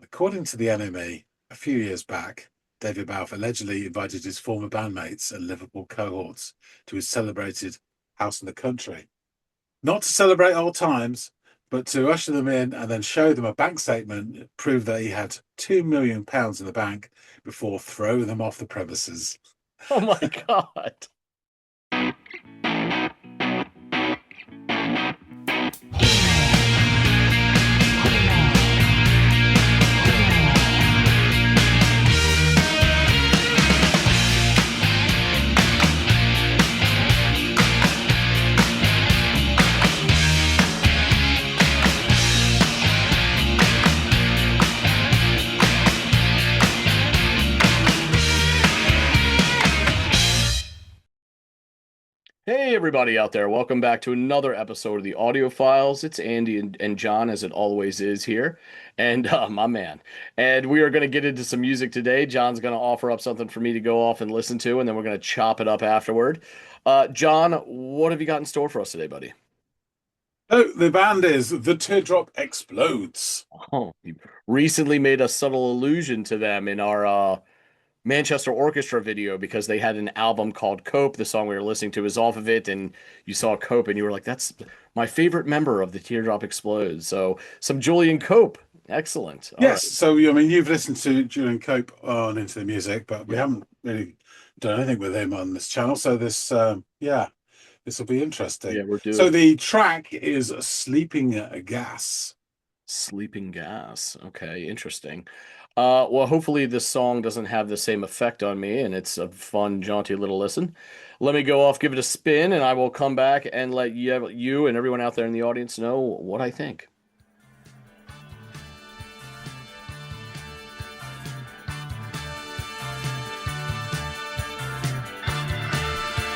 According to the NME, a few years back, David Balfe allegedly invited his former bandmates and Liverpool cohorts to his celebrated house in the country, not to celebrate old times, but to usher them in and then show them a bank statement that proved that he had £2 million in the bank before throwing them off the premises. Oh my God. Hey, everybody out there. Welcome back to another episode of the Audiophiles. It's Andy and John, as it always is here, and my man. And we are going to get into some music today. John's going to offer up something for me to go off and listen to, and then we're going to chop it up afterward. John, what have you got in store for us today, buddy? Oh, the band is The Teardrop Explodes. Oh, you recently made a subtle allusion to them in our Manchester Orchestra video because they had an album called Cope. The song we were listening to is off of it, and you saw Cope, and you were like, "That's my favorite member of the Teardrop Explodes." So some Julian Cope, excellent. All right, Yes, so I mean, you've listened to Julian Cope on Into the Music, but we yeah, haven't really done anything with him on this channel. So this will be yeah, interesting. we're So due. the track is Sleeping Gas. Sleeping Gas. Okay, interesting. Well, hopefully this song doesn't have the same effect on me, and it's a fun, jaunty little listen. Let me go off, give it a spin, and I will come back and let you and everyone out there in the audience know what I think.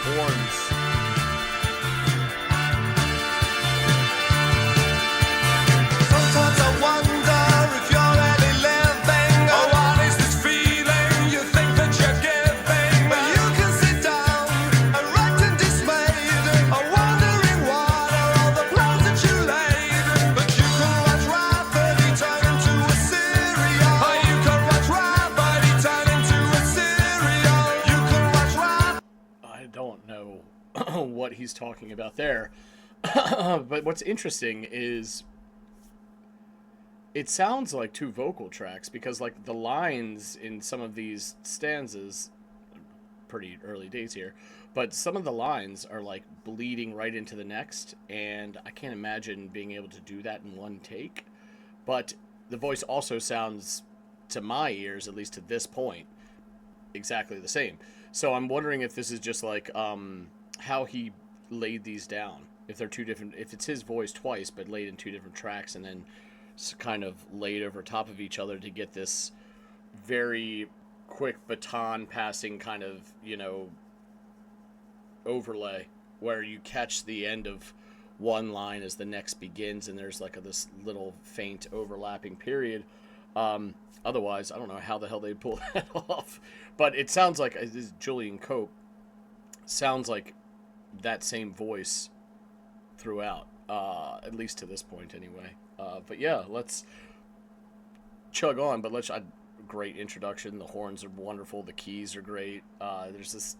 Horns. Sometimes I wonder if you're really living. Oh, what is this feeling you think that you're giving? But you can sit down, erect and dismayed, wondering what are all the plans that you laid. But you can watch Rhapsody turn into a serial. Oh, you can watch Rhapsody turn into a serial. You can watch Rhapsody. I don't know what he's talking about there. But what's interesting is it sounds like two vocal tracks because like the lines in some of these stanzas, pretty early days here, but some of the lines are like bleeding right into the next, and I can't imagine being able to do that in one take. But the voice also sounds, to my ears, at least to this point, exactly the same. So I'm wondering if this is just like how he laid these down. If they're two different, if it's his voice twice but laid in two different tracks and then kind of laid over top of each other to get this very quick baton passing kind of, overlay where you catch the end of one line as the next begins and there's like this little faint overlapping period. Otherwise, I don't know how the hell they pull that off. But it sounds like this Julian Cope sounds like that same voice throughout, at least to this point, anyway. But yeah, let's chug on. But great introduction. The horns are wonderful. The keys are great. There's this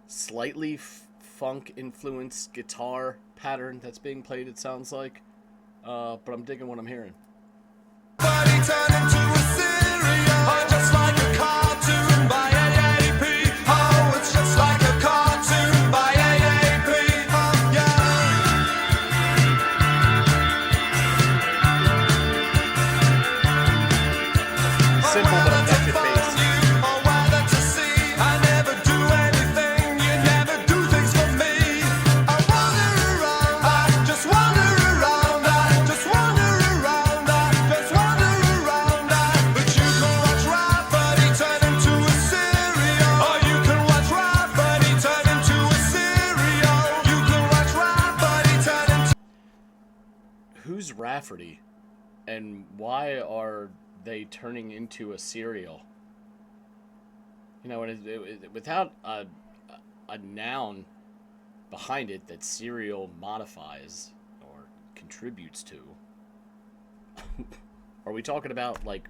slightly funk influenced guitar pattern that's being played. It sounds like, but I'm digging what I'm hearing. Turn into a serial. Oh, just like a cartoon by AAP. Oh, it's just like a cartoon by AAP. Oh, yeah. Simple but effective bass. Who's Rafferty, and why are they turning into a cereal? Without a noun behind it that cereal modifies or contributes to. Are we talking about like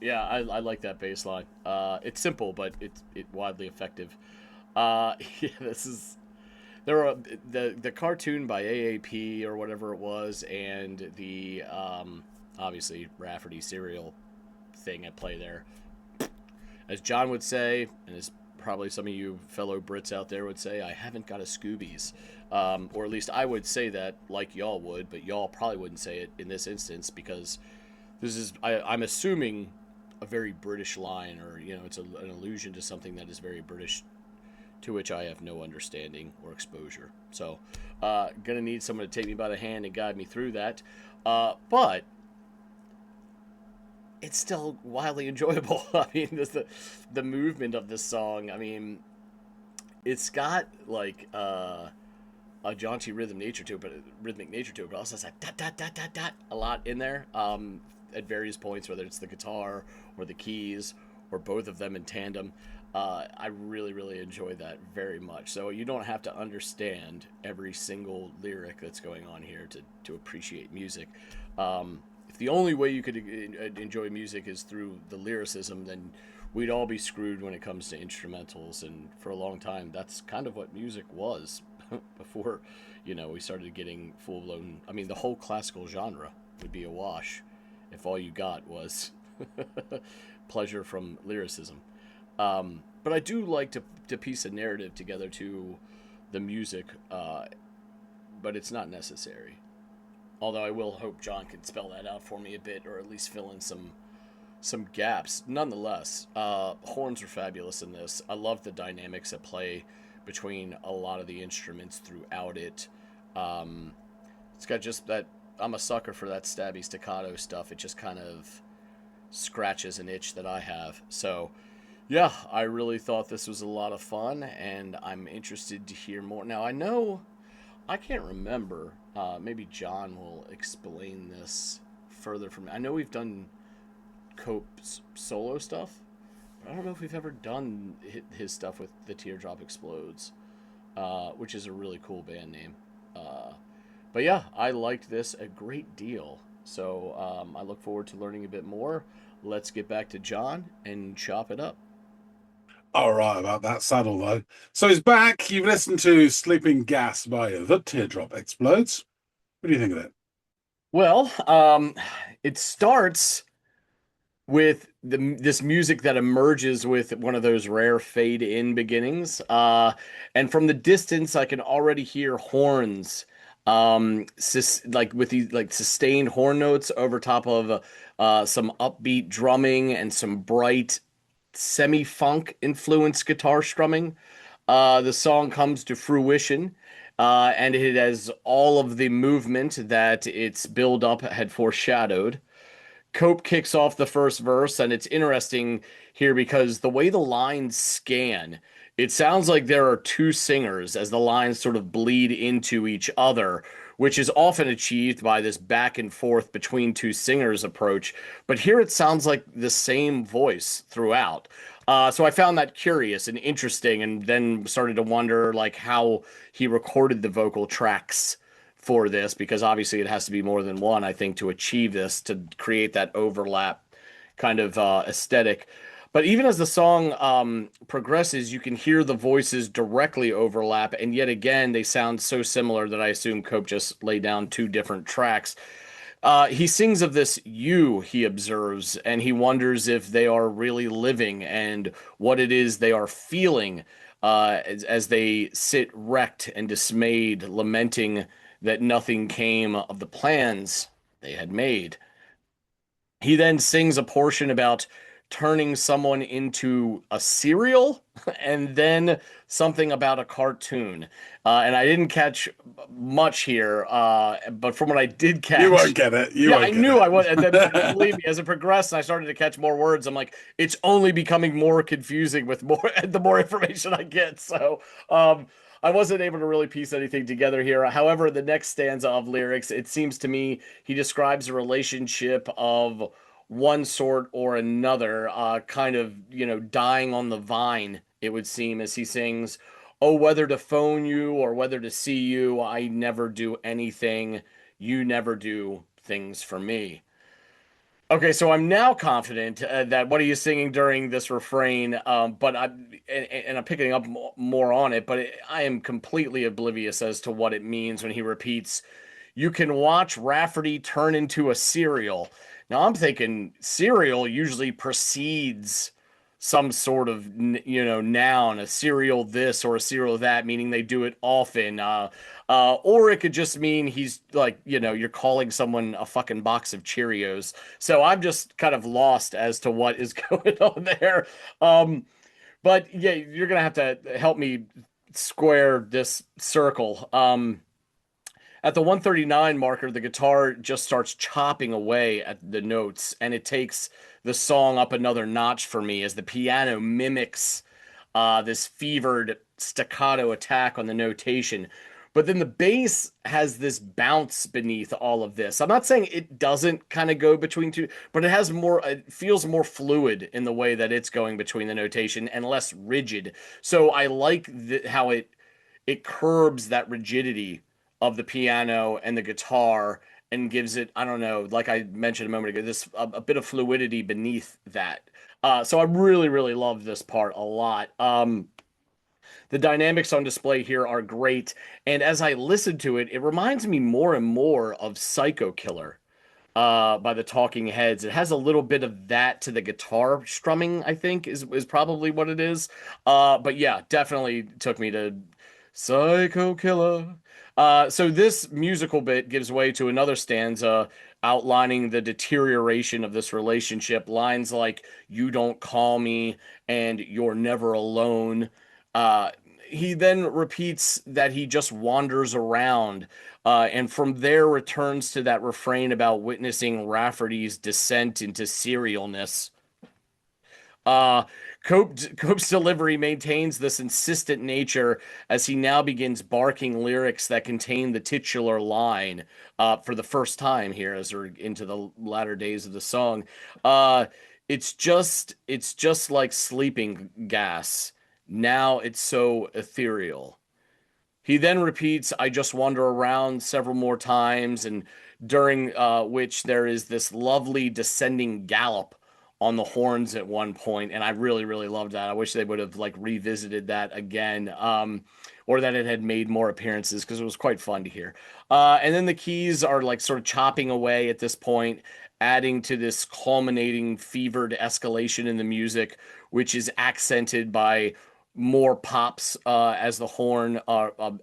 Yeah, I like that bass line. It's simple, but it's widely effective. Yeah, this is there are the cartoon by AAP or whatever it was, and the obviously Rafferty cereal thing at play there. As John would say, and as probably some of you fellow Brits out there would say, I haven't got a Scoobies. Or at least I would say that like y'all would, but y'all probably wouldn't say it in this instance because this is, I'm assuming, a very British line, or, you know, it's an allusion to something that is very British to which I have no understanding or exposure. So, gonna need someone to take me by the hand and guide me through that. But it's still wildly enjoyable. I mean, the movement of this song. I mean, it's got like a jaunty rhythmic nature to it, but also has like dot dot dot dot dot a lot in there. at various points, whether it's the guitar or the keys or both of them in tandem. I really, really enjoy that very much. So you don't have to understand every single lyric that's going on here to appreciate music. If the only way you could enjoy music is through the lyricism, then we'd all be screwed when it comes to instrumentals. And for a long time, that's kind of what music was before, we started getting full blown. I mean, the whole classical genre would be a wash if all you got was pleasure from lyricism. But I do like to piece a narrative together to the music, but it's not necessary. Although I will hope John can spell that out for me a bit, or at least fill in some gaps. Nonetheless, horns are fabulous in this. I love the dynamics at play between a lot of the instruments throughout it. It's got just that. I'm a sucker for that stabby staccato stuff. It just kind of scratches an itch that I have. So, yeah, I really thought this was a lot of fun, and I'm interested to hear more. Now, I can't remember. Maybe John will explain this further for me. I know we've done Cope's solo stuff, but I don't know if we've ever done his stuff with the Teardrop Explodes, which is a really cool band name. But yeah, I liked this a great deal. So I look forward to learning a bit more. Let's get back to John and chop it up. All right, about that saddle though. So he's back. You've listened to Sleeping Gas by The Teardrop Explodes. What do you think of it? Well, it starts with this music that emerges with one of those rare fade in beginnings, and from the distance I can already hear horns, like with these like sustained horn notes over top of some upbeat drumming and some bright semi-funk influenced guitar strumming. The song comes to fruition, and it has all of the movement that its build-up had foreshadowed. Cope kicks off the first verse, and it's interesting here because the way the lines scan, it sounds like there are two singers as the lines sort of bleed into each other, which is often achieved by this back and forth between two singers approach. But here it sounds like the same voice throughout. So I found that curious and interesting, and then started to wonder like how he recorded the vocal tracks for this, because obviously it has to be more than one, I think, to achieve this, to create that overlap kind of aesthetic. But even as the song progresses, you can hear the voices directly overlap, and yet again, they sound so similar that I assume Cope just laid down two different tracks. He sings of this you, he observes, and he wonders if they are really living and what it is they are feeling as they sit wrecked and dismayed, lamenting that nothing came of the plans they had made. He then sings a portion about turning someone into a cereal, and then something about a cartoon. And I didn't catch much here, but from what I did catch, You won't get it. You yeah, won't I get knew it. I would. And then, believe me, as it progressed, and I started to catch more words. I'm like, it's only becoming more confusing with more the more information I get. So, I wasn't able to really piece anything together here. However, the next stanza of lyrics, it seems to me he describes a relationship of one sort or another, kind of, dying on the vine, it would seem, as he sings, "Oh, whether to phone you or whether to see you, I never do anything. You never do things for me." Okay, so I'm now confident that what he is singing during this refrain, but I'm picking up more on it, but I am completely oblivious as to what it means when he repeats, "You can watch Rafferty turn into a cereal." Now I'm thinking cereal usually precedes some sort of noun, a cereal this or a cereal that, meaning they do it often. Or it could just mean he's like, you're calling someone a fucking box of Cheerios. So I'm just kind of lost as to what is going on there. But yeah, you're gonna have to help me square this circle. At the 139 marker, the guitar just starts chopping away at the notes, and it takes the song up another notch for me as the piano mimics this fevered staccato attack on the notation. but then the bass has this bounce beneath all of this. I'm not saying it doesn't kind of go between two, but it has more, it feels more fluid in the way that it's going between the notation and less rigid. So I like how it curbs that rigidity of the piano and the guitar and gives it, I don't know, like I mentioned a moment ago, this a bit of fluidity beneath that. So I really, really love this part a lot. The dynamics on display here are great, and as I listen to it, it reminds me more and more of Psycho Killer by the Talking Heads. It has a little bit of that to the guitar strumming, I think, is probably what it is. But yeah, definitely took me to Psycho Killer. So this musical bit gives way to another stanza outlining the deterioration of this relationship. Lines like "You don't call me" and "You're never alone." Uh, he then repeats that he just wanders around, and from there returns to that refrain about witnessing Rafferty's descent into serialness. Uh, Cope's delivery maintains this insistent nature as he now begins barking lyrics that contain the titular line for the first time here as we're into the latter days of the song. Uh, it's just like sleeping gas. Now it's so ethereal. He then repeats, I just wander around several more times, and during which there is this lovely descending gallop on the horns at one point, and I really, really loved that. I wish they would have like revisited that again, or that it had made more appearances because it was quite fun to hear. And then the keys are like sort of chopping away at this point, adding to this culminating fevered escalation in the music, which is accented by more pops as the horn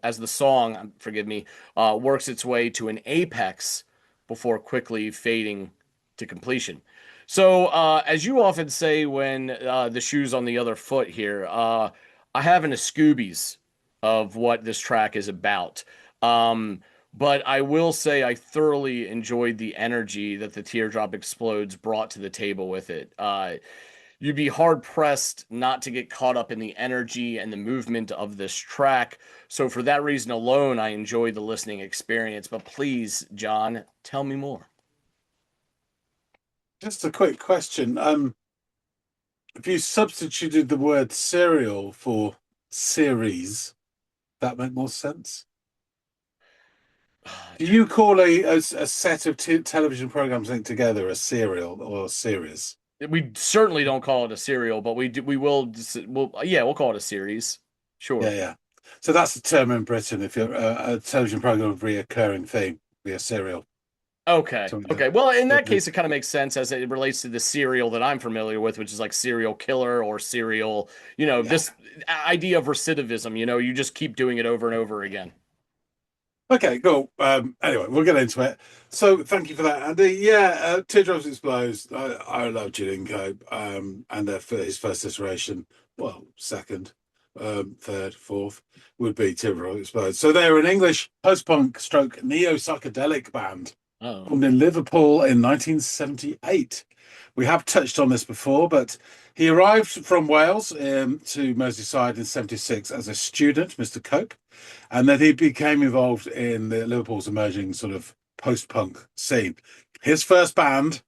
as the song, forgive me, works its way to an apex before quickly fading to completion. So as you often say when the shoe's on the other foot here, I have an Scoobies of what this track is about. But I will say I thoroughly enjoyed the energy that the Teardrop Explodes brought to the table with it. You'd be hard pressed not to get caught up in the energy and the movement of this track. So, for that reason alone, I enjoyed the listening experience. But please, John, tell me more. Just a quick question. If you substituted the word serial for series, that make more sense? Do you call a set of television programs linked together a serial or a series? We certainly don't call it a serial, but we'll call it a series. Yeah, Sure. yeah. So that's the term in Britain. If you're a television program with reoccurring theme, be a serial. Okay. Something Okay. Well, in that that- case, it kind of makes sense as it relates to the serial that I'm familiar with, which is like serial killer or serial, yeah. this idea of recidivism, you just keep doing it over and over again. Okay, cool. Anyway, we'll get into it. So thank you for that, Andy. Yeah, Teardrops Explodes. I love Julian Cope, and for his first iteration, well, second, third, fourth would be Teardrops Explodes. So they're an English post-punk stroke neo-psychedelic band Oh. formed in Liverpool in 1978. We have touched on this before, but he arrived from Wales to Merseyside in 76 as a student, Mr. Cope, and then he became involved in Liverpool's emerging sort of post-punk scene. His first band,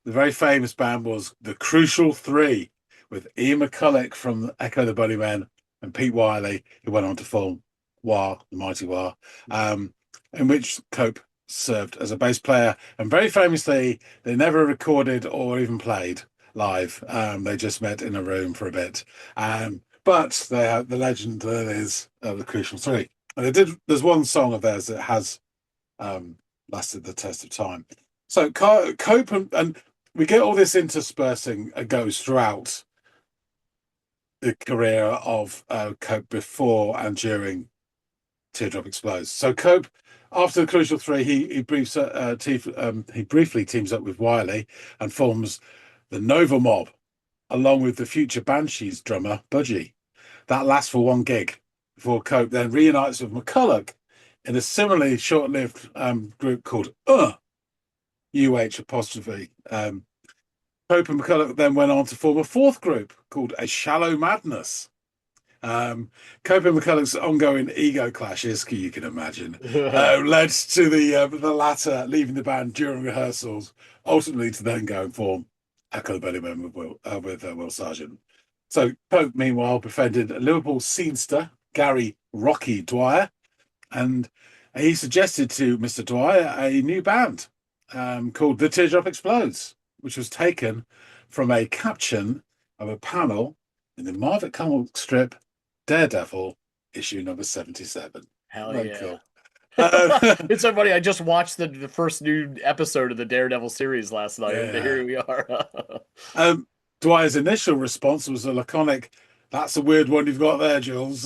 the very famous band, was the Crucial Three, with Ian McCulloch from Echo the Bunnymen and Pete Wiley, who went on to form Wah, the Mighty Wah, in which Cope served as a bass player. And very famously, they never recorded or even played live. They just met in a room for a bit. But they have the legend that is the Crucial Three. And there's one song of theirs that has lasted the test of time. So Cope and we get all this interspersing goes throughout the career of Cope before and during Teardrop Explodes. So Cope, after the Crucial Three, he briefly teams up with Wiley and forms the Nova Mob, along with the future Banshees drummer Budgie. That lasts for one gig before Cope then reunites with McCulloch in a similarly short-lived group called UH apostrophe. Cope and McCulloch then went on to form a fourth group called A Shallow Madness, Cope and McCulloch's ongoing ego clashes, you can imagine, led to the latter leaving the band during rehearsals, ultimately to then go and form Echo the Bunnymen with Will Sargent. So Cope, meanwhile, befriended Liverpool scenester Gary Rocky Dwyer, and he suggested to Mr. Dwyer a new band called The Teardrop Explodes, which was taken from a caption of a panel in the Marvel comic strip Daredevil, issue number 77. Hell Very yeah. cool. It's so funny. I just watched the first new episode of the Daredevil series last night, and Yeah. here we are. Dwyer's initial response was a laconic, "That's a weird one you've got there, Jules."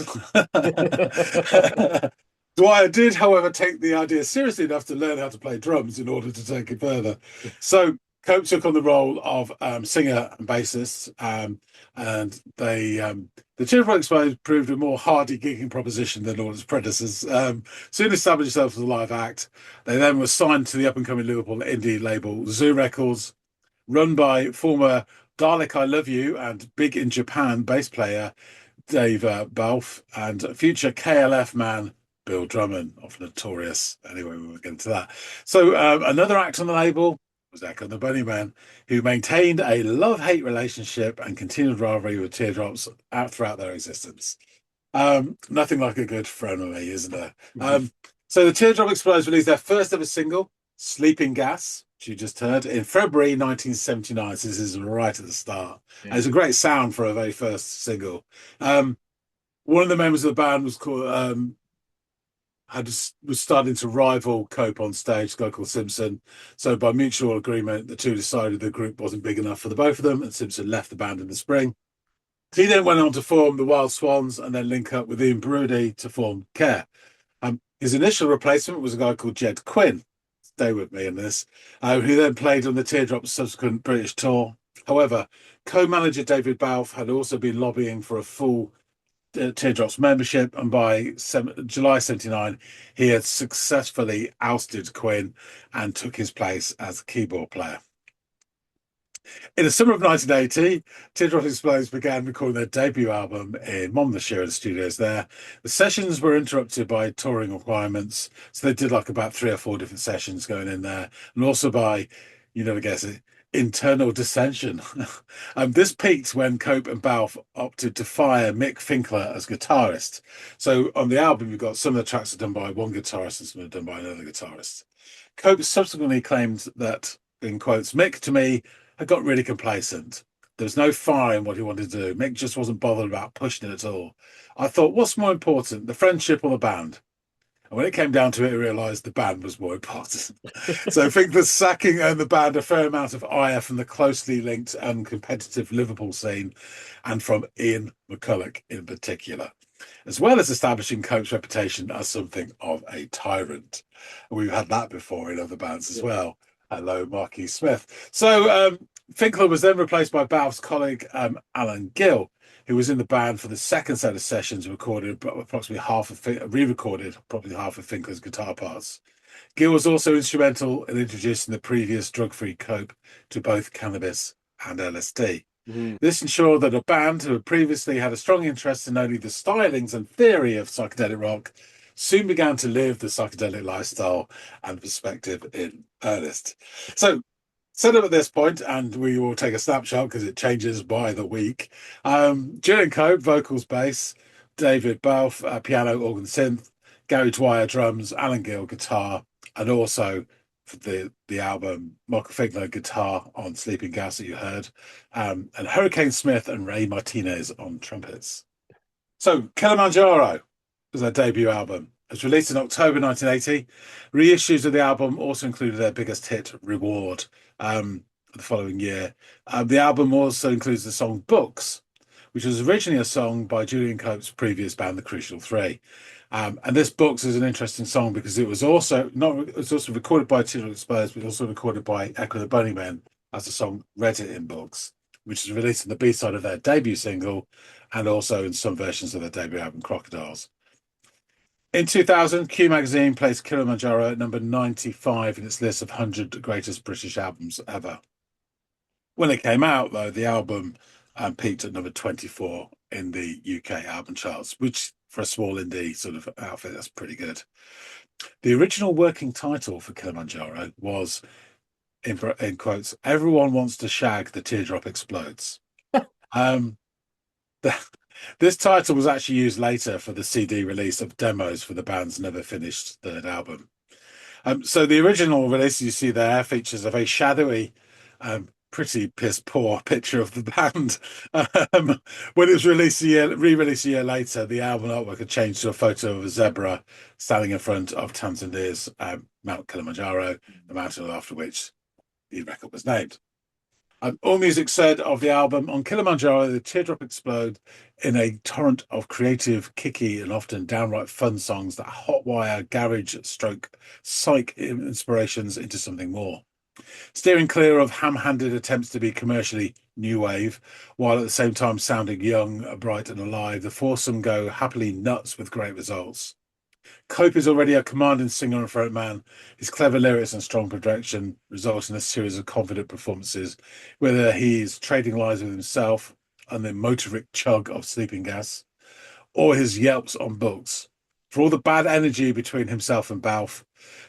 Dwyer did, however, take the idea seriously enough to learn how to play drums in order to take it further. So Cope took on the role of singer and bassist, and the Teardrop Explodes proved a more hardy gigging proposition than all its predecessors. Soon established itself as a live act. They then were signed to the up-and-coming Liverpool indie label Zoo Records, run by former Dalek I Love You and Big in Japan bass player Dave Balfe and future KLF man Bill Drummond, of Notorious. Anyway, we won't get into that. So another act on the label was Echo the Bunnymen, who maintained a love-hate relationship and continued rivalry with Teardrops throughout their existence. Nothing like a good frenemy, isn't there? So the Teardrop Explodes released their first ever single, Sleeping Gas, which you just heard, in February 1979. So this is right at the start. Yeah. And it's a great sound for a very first single. One of the members of the band was called was starting to rival Cope on stage, a guy called Simpson. So by mutual agreement, the two decided the group wasn't big enough for the both of them, and Simpson left the band in the spring. He then went on to form the Wild Swans and then link up with Ian Brody to form Care. His initial replacement was a guy called Jed Quinn. Stay with me in this, who then played on the Teardrop's subsequent British tour. However, co-manager David Balfe had also been lobbying for a full Teardrop's membership, and by July 79, he had successfully ousted Quinn and took his place as a keyboard player. In the summer of 1980, Teardrop Explodes began recording their debut album in Monmouthshire in the studios there. The sessions were interrupted by touring requirements, so they did like about 3 or 4 different sessions going in there, and also by, you never guess it, internal dissension. This peaked when Cope and Balfe opted to fire Mick Finkler as guitarist. So on the album, you've got some of the tracks are done by one guitarist and some are done by another guitarist. Cope subsequently claimed that, in quotes, Mick, to me, had got really complacent. There was no fire in what he wanted to do. Mick just wasn't bothered about pushing it at all. I thought, what's more important, the friendship or the band? And when it came down to it, I realised the band was more important. So I think the sacking earned the band a fair amount of ire from the closely linked and competitive Liverpool scene, and from Ian McCulloch in particular, as well as establishing Cope's reputation as something of a tyrant. We've had that before in other bands as well. Hello, Marquis Smith. So Finkler was then replaced by Balfe's colleague, Alan Gill, who was in the band for the second set of sessions, re-recorded approximately half of Finkler's guitar parts. Gill was also instrumental in introducing the previous drug-free Cope to both cannabis and LSD. This ensured that a band who had previously had a strong interest in only the stylings and theory of psychedelic rock soon began to live the psychedelic lifestyle and perspective in earnest. So, set up at this point, and we will take a snapshot because it changes by the week. Julian Cope, vocals, bass, David Balfe, piano, organ, synth, Gary Dwyer, drums, Alan Gill, guitar, and also for the album, Michael Finkler, guitar on Sleeping Gas that you heard, and Hurricane Smith and Ray Martinez on trumpets. So, Kilimanjaro was their debut album. It was released in October 1980. Reissues of the album also included their biggest hit, Reward, the following year. The album also includes the song Books, which was originally a song by Julian Cope's previous band, the Crucial Three. And this Books is an interesting song because it was also recorded by Teardrop Explodes, but also recorded by Echo the Bunnymen as the song Read It in Books, which was released on the B-side of their debut single and also in some versions of their debut album, Crocodiles. In 2000, Q Magazine placed Kilimanjaro at number 95 in its list of 100 greatest British albums ever. When it came out, though, the album peaked at number 24 in the UK album charts, which for a small indie sort of outfit, that's pretty good. The original working title for Kilimanjaro was, in quotes, "Everyone Wants to Shag, the Teardrop Explodes." um, this title was actually used later for the CD release of demos for the band's never finished third album. So the original release you see there features a very shadowy, pretty piss poor picture of the band. When it was re-released a year later, the album artwork had changed to a photo of a zebra standing in front of Tanzania's Mount Kilimanjaro, the mountain after which the record was named. AllMusic said of the album, "On Kilimanjaro, the teardrop explode in a torrent of creative, kicky, and often downright fun songs that hotwire garage stroke psych inspirations into something more. Steering clear of ham-handed attempts to be commercially new wave, while at the same time sounding young, bright, and alive, the foursome go happily nuts with great results. Cope is already a commanding singer and frontman. His clever lyrics and strong production result in a series of confident performances, whether he is trading lies with himself and the motoric chug of sleeping gas, or his yelps on books. For all the bad energy between himself and Balfe,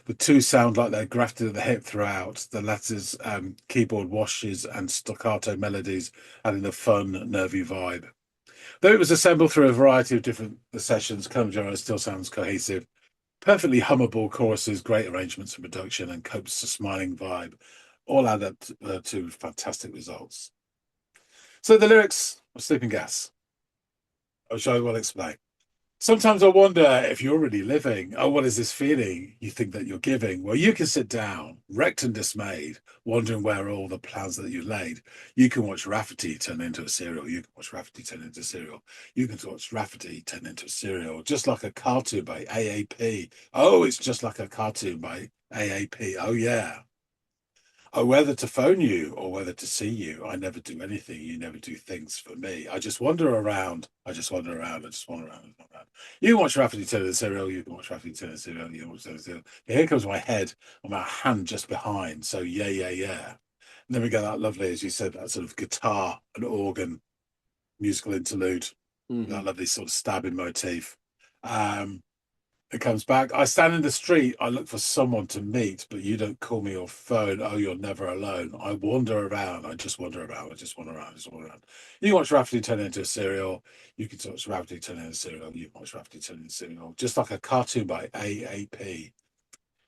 the two sound like they're grafted at the hip throughout, the latter's keyboard washes and staccato melodies adding a fun, nervy vibe. Though it was assembled through a variety of different sessions, Kilimanjaro still sounds cohesive. Perfectly hummable choruses, great arrangements and production, and Cope's smiling vibe all add up to fantastic results. So the lyrics of Sleeping Gas, which I will explain. Sometimes I wonder if you're really living. Oh, what is this feeling you think that you're giving? Well, you can sit down, wrecked and dismayed, wondering where are all the plans that you laid. You can watch Rafferty turn into a cereal. You can watch Rafferty turn into a cereal. You can watch Rafferty turn into a cereal, just like a cartoon by AAP. Oh, it's just like a cartoon by AAP. Oh, yeah. Oh, whether to phone you or whether to see you, I never do anything. You never do things for me. I just wander around. I just wander around. I just wander around. You can watch Rafferty turn into a cereal. You can watch Rafferty turn into a cereal. You can watch turn into a cereal. Here comes my head and my hand just behind. So yeah, yeah, yeah. And then we get that lovely, as you said, that sort of guitar and organ musical interlude. That lovely sort of stabbing motif. It comes back. I stand in the street. I look for someone to meet, but you don't call me or phone. Oh, you're never alone. I wander around. I just wander around. I just wander around. I just wander around. You can watch Rafferty turn into a cereal. You can watch Rafferty turn into a cereal. You can watch Rafferty turn into a cereal. Just like a cartoon by AAP.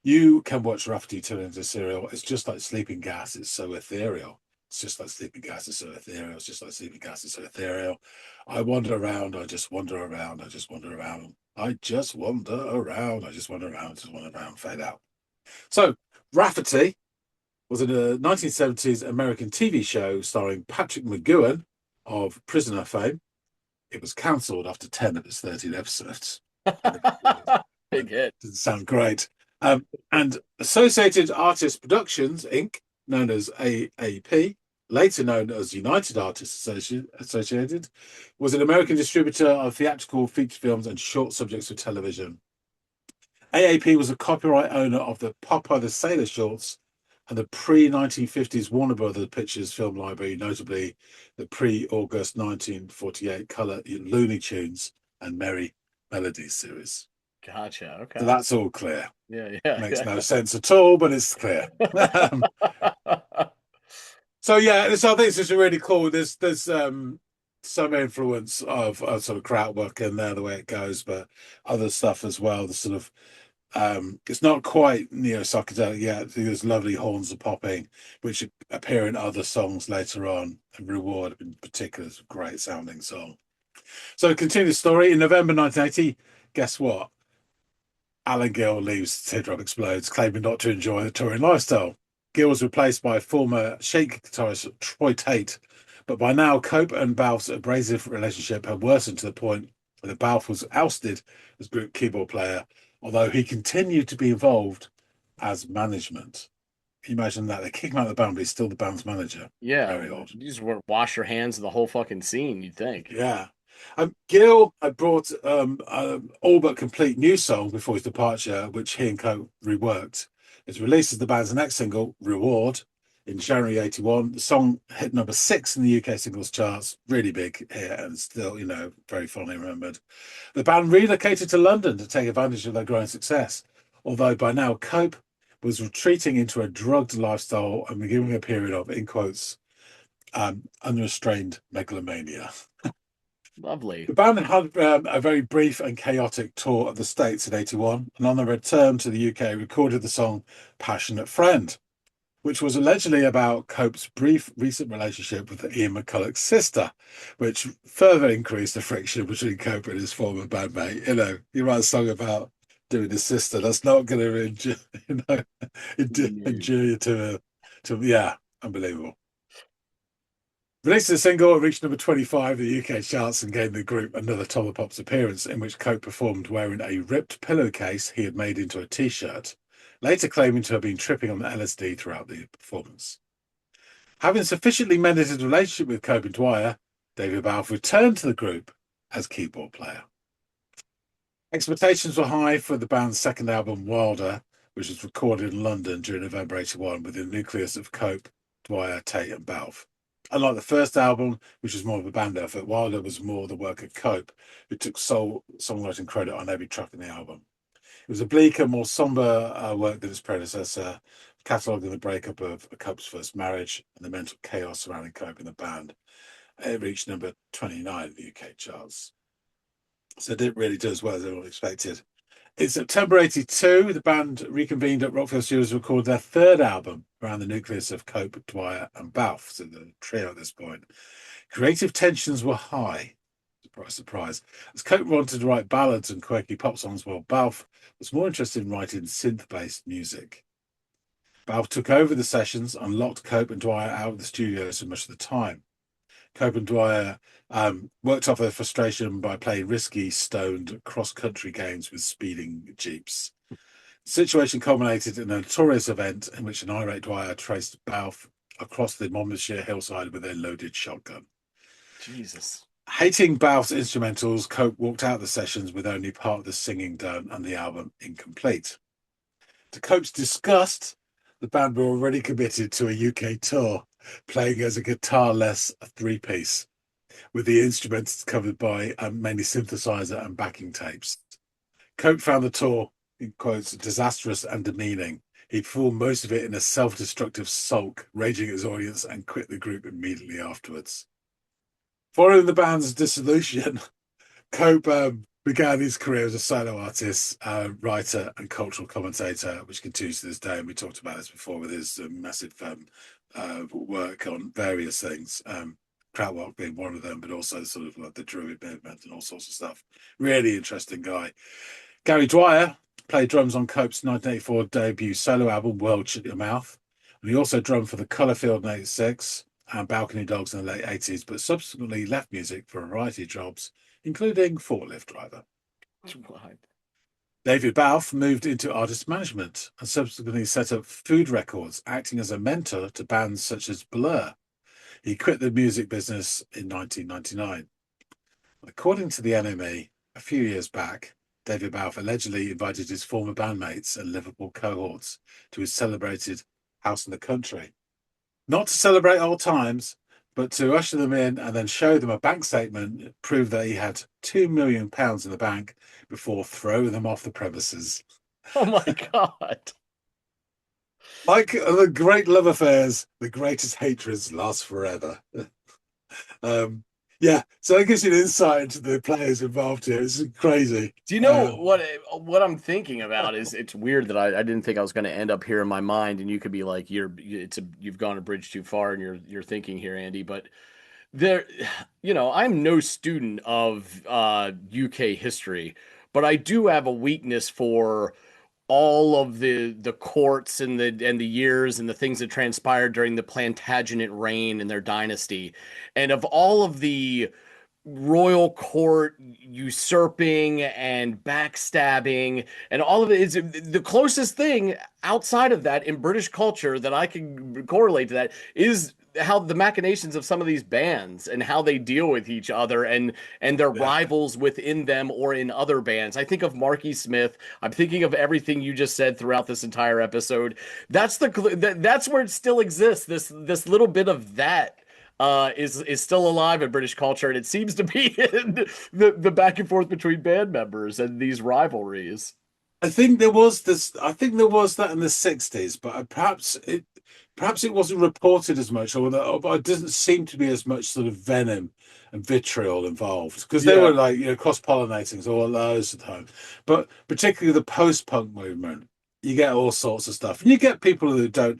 You can watch Rafferty turn into a cereal. It's just like sleeping gas. It's so ethereal. It's just like sleeping gas. It's so ethereal. It's just like sleeping gas. It's so ethereal. I wander around. I just wander around. I just wander around. I just wander around. I just wander around. Just wander around. Fade out. So Rafferty was in a 1970s American TV show starring Patrick McGowan of Prisoner fame. It was cancelled after 10 of its 13 episodes. Big hit. Didn't sound great. And Associated Artists Productions, Inc., known as AAP, later known as United Artists Associated, was an American distributor of theatrical feature films and short subjects for television. AAP was a copyright owner of the Popeye the Sailor shorts and the pre-1950s Warner Brothers Pictures film library, notably the pre-August 1948 color Looney Tunes and Merry Melodies series. Gotcha. Okay. So that's all clear. Yeah. Makes no sense at all, but it's clear. So yeah, I think it's just really cool. There's some influence of sort of Kraftwerk in there, the way it goes, but other stuff as well. The sort of it's not quite neo psychedelic yet. There's lovely horns are popping, which appear in other songs later on. And Reward, in particular, is a great sounding song. So continue the story. In November 1980, guess what? Alan Gill leaves Teardrop Explodes, claiming not to enjoy the touring lifestyle. Gill was replaced by former Shake guitarist Troy Tate, but by now Cope and Balfe's abrasive relationship had worsened to the point that Balfe was ousted as group keyboard player, although he continued to be involved as management. Can you imagine that? They kick him out of the band, but he's still the band's manager. Yeah. Very odd. You just wash your hands of the whole fucking scene, you'd think. Yeah. Gill had brought all but complete new song before his departure, which he and Cope reworked. It's released as the band's next single, Reward, in January 81. The song hit number 6 in the UK singles charts, really big here and still, very fondly remembered. The band relocated to London to take advantage of their growing success, although by now Cope was retreating into a drugged lifestyle and beginning a period of, in quotes, unrestrained megalomania. Lovely. The band had a very brief and chaotic tour of the States in 81, and on their return to the UK recorded the song Passionate Friend, which was allegedly about Cope's brief recent relationship with Ian McCulloch's sister, which further increased the friction between Cope and his former bandmate. You write a song about doing his sister, that's not going to endure you to yeah, unbelievable. Released a single, it reached number 25 in the UK charts and gave the group another Top of the Pops appearance, in which Cope performed wearing a ripped pillowcase he had made into a t-shirt, later claiming to have been tripping on LSD throughout the performance. Having sufficiently mended his relationship with Cope and Dwyer, David Balfe returned to the group as keyboard player. Expectations were high for the band's second album, Wilder, which was recorded in London during November 81 with the nucleus of Cope, Dwyer, Tate and Balfe. Unlike the first album, which was more of a band effort, Wilder was more the work of Cope, who took sole songwriting credit on every track in the album. It was a bleaker, more somber work than its predecessor, cataloguing the breakup of Cope's first marriage and the mental chaos surrounding Cope and the band. It reached number 29 in the UK charts. So it didn't really do as well as everyone expected. In September 82, the band reconvened at Rockfield Studios to record their third album around the nucleus of Cope, Dwyer and Balfe, so the trio at this point. Creative tensions were high, surprise, surprise, as Cope wanted to write ballads and quirky pop songs, while Balfe was more interested in writing synth-based music. Balfe took over the sessions and locked Cope and Dwyer out of the studios for much of the time. Cope and Dwyer worked off their frustration by playing risky, stoned, cross-country games with speeding jeeps. The situation culminated in a notorious event in which an irate Dwyer traced Balfe across the Monmouthshire hillside with a loaded shotgun. Jesus. Hating Balfe's instrumentals, Cope walked out of the sessions with only part of the singing done and the album incomplete. To Cope's disgust, the band were already committed to a UK tour, playing as a guitar-less three-piece, with the instruments covered by mainly synthesizer and backing tapes. Cope found the tour, in quotes, disastrous and demeaning. He performed most of it in a self-destructive sulk, raging at his audience, and quit the group immediately afterwards. Following the band's dissolution, Cope began his career as a solo artist, writer, and cultural commentator, which continues to this day. And we talked about this before with his massive work on various things, Kraftwerk being one of them, but also sort of like the Druid movement and all sorts of stuff. Really interesting guy. Gary Dwyer played drums on Cope's 1984 debut solo album, World Shut Your Mouth. And he also drummed for the Colourfield in 86 and Balcony Dogs in the late 80s, but subsequently left music for a variety of jobs, including forklift driver. What? David Balfe moved into artist management and subsequently set up Food Records, acting as a mentor to bands such as Blur. He quit the music business in 1999. According to the NME, a few years back, David Balfe allegedly invited his former bandmates and Liverpool cohorts to his celebrated house in the country. Not to celebrate old times, but to usher them in and then show them a bank statement that proved that he had £2 million in the bank before throwing them off the premises. Oh my God. Like the great love affairs, the greatest hatreds last forever. Yeah, so that gives you an insight into the players involved here. It's crazy. Do you know what I'm thinking about is it's weird that I didn't think I was going to end up here in my mind, and you could be like you've gone a bridge too far in your thinking here, Andy. But there, I'm no student of UK history, but I do have a weakness for all of the courts and the years and the things that transpired during the Plantagenet reign and their dynasty, and of all of the royal court usurping and backstabbing and all of it is the closest thing outside of that in British culture that I can correlate to that is how the machinations of some of these bands and how they deal with each other and their Yeah. rivals within them or in other bands. I think of Marky Smith. I'm thinking of everything you just said throughout this entire episode. That's where it still exists. This little bit of that is still alive in British culture, and it seems to be in the back and forth between band members and these rivalries. I think there was this. I think there was that in the '60s, but perhaps it wasn't reported as much, or it doesn't seem to be as much sort of venom and vitriol involved because they Yeah. were like cross pollinating all those of the time. But particularly the post punk movement, you get all sorts of stuff, and you get people who don't,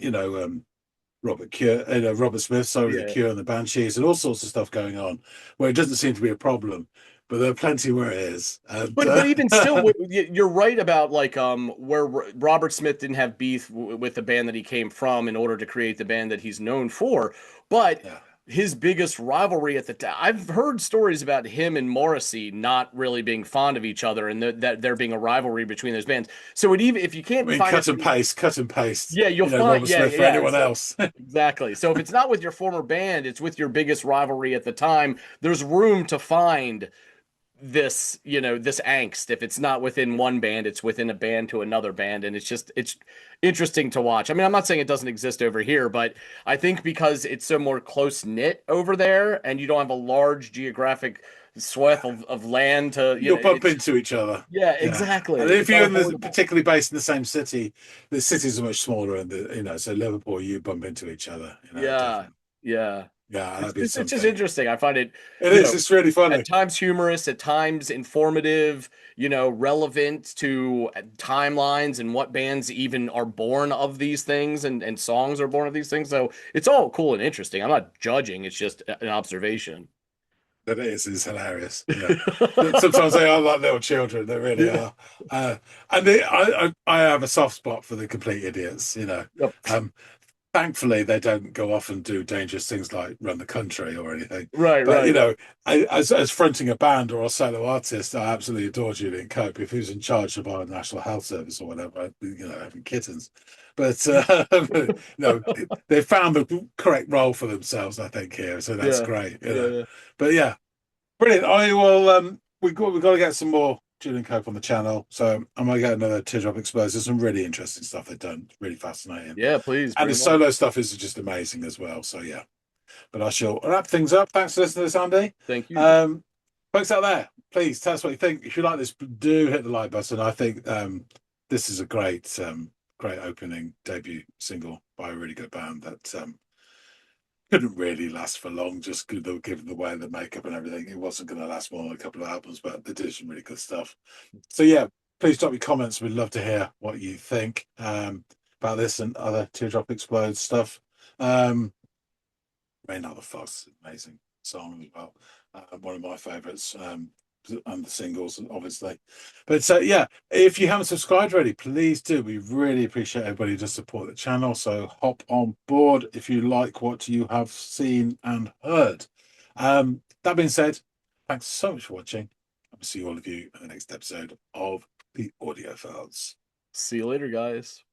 Robert Smith, sorry, the Yeah. Cure and the Banshees, and all sorts of stuff going on where it doesn't seem to be a problem, but there are plenty where it is. And, But even still, you're right about like where Robert Smith didn't have beef with the band that he came from in order to create the band that he's known for. But yeah. his biggest rivalry at the time, I've heard stories about him and Morrissey not really being fond of each other, and that there being a rivalry between those bands. So it even if you I can't mean, find it, cut and paste. yeah, you'll find, Robert yeah, Smith for yeah, anyone else. exactly. So if it's not with your former band, it's with your biggest rivalry at the time. There's room to find this angst. If it's not within one band, it's within a band to another band, and it's interesting to watch. I mean, I'm not saying it doesn't exist over here, but I think because it's so more close knit over there and you don't have a large geographic swath of land to You'll bump it's into each other. yeah, Yeah, exactly, and if it's you're in the unavoidable. particularly based in the same city, the cities are much smaller, and so Liverpool, you bump into each other. Yeah, Definitely. yeah, Yeah, it's, that'd be it's just something. interesting. I find it, It you is. know It's really at funny. times humorous, at times informative, relevant to timelines and what bands even are born of these things and songs are born of these things. So it's all cool and interesting. I'm not judging, it's just an observation. That is. It's hilarious. Sometimes they are like little children. They really Yeah. are. And I have a soft spot for the complete idiots. Yep. Um, Thankfully they don't go off and do dangerous things like run the country or anything. Right, But right. as fronting a band or a solo artist, I absolutely adore Julian Cope. If he was in charge of our National Health Service or whatever, I'd be, having kittens. But they found the correct role for themselves, I think, here. So that's Yeah. great. Yeah. But yeah, brilliant. I will. We've got to get some more Julian Cope on the channel. So I might get another Teardrop Explodes. There's some really interesting stuff they've done. Really fascinating. Yeah, please And bring the them on. solo stuff is just amazing as well. So yeah. But I shall wrap things up. Thanks for listening to this, Andy. Thank you. Um, Folks out there, please tell us what you think. If you like this, do hit the like button. I think this is a great opening debut single by a really good band that couldn't really last for long, just given the way of the makeup and everything. It wasn't going to last more than a couple of albums, but they did some really good stuff. So yeah, please drop your comments. We'd love to hear what you think about this and other Teardrop Explodes stuff. Rain Out the Fuss, amazing song as well. One of my favourites, and the singles, obviously. But yeah, if you haven't subscribed already, please do. We really appreciate everybody to support the channel. So hop on board if you like what you have seen and heard. That being said, thanks so much for watching. I'll see all of you in the next episode of the Audiophiles. See you later, guys.